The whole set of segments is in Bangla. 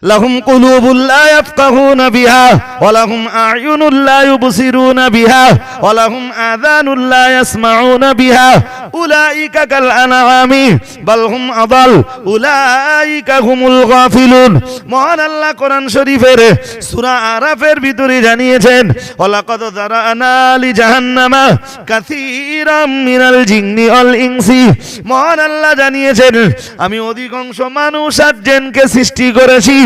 লাহুম কুলুবুল লা ইয়াফকাহুনা বিহা ওয়া লাহুম আ'য়ুনুল লা ইউবসিরুনা বিহা ওয়া লাহুম আযানুল লা ইয়াসমাউনা বিহা উলাইকা কাল আনআমি বাল হুম আদাল উলাইকা হুমুল গাফিলুন। মহান আল্লাহ কোরআন শরীফের সূরা আরাফের ভিতরে জানিয়েছেন ওয়ালাকাদ যারানা লি জাহান্নামা কাসীরাম মিনাল জিন্নি ওয়াল ইনসি। মহান আল্লাহ জানিয়েছেন আমি অধিকাংশ মানুষ আর জিনকে সৃষ্টি করেছি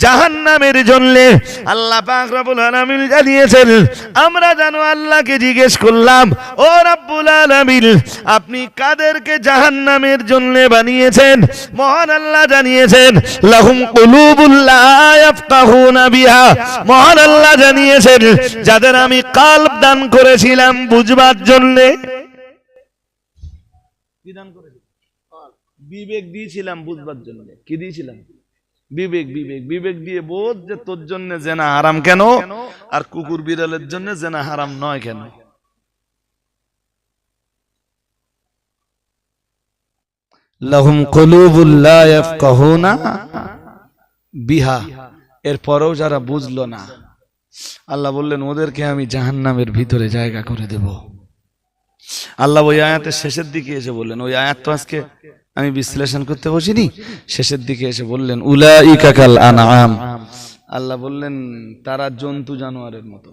জাহান্নামের জন্য। আল্লাহ পাক রব্বুল আলামিন জানিয়েছেন আমরা জানো আল্লাহকে জিজ্ঞেস করলাম ও রব্বুল আলামিন আপনি কাদেরকে জাহান্নামের জন্য বানিয়েছেন? মহান আল্লাহ জানিয়েছেন লাহুম কুলুবুল লা ইয়াফকাহুনা বিহা। মহান আল্লাহ জানিয়েছেন যাদের আমি কলব দান করেছিলাম বুঝবার জন্য। কি দান করেছিলাম? বিবেক দিয়েছিলাম বুঝবার জন্য। কি দিয়েছিলাম? বিবেক। বিবেক বিবেক দিয়ে বোঝ যে তোর জন্য জেনা হারাম কেন আর কুকুর বিড়ালের জন্য জেনা হারাম নয় কেন। লাহুম কুলুবুল লা ইয়াফকাহুনা বিহা। এরপরেও যারা বুঝলো না আল্লাহ বললেন ওদেরকে আমি জাহান্নামের ভিতরে জায়গা করে দেব। আল্লাহ ওই আয়াতের শেষের দিকে এসে বললেন, ওই আয়াত তো আজকে আমি বিশ্লেষণ করতে বসিনি, শেষের দিকে এসে বললেন উলাইকা কাল আনআম। আল্লাহ বললেন তারা জন্তু জানোয়ারের মতো।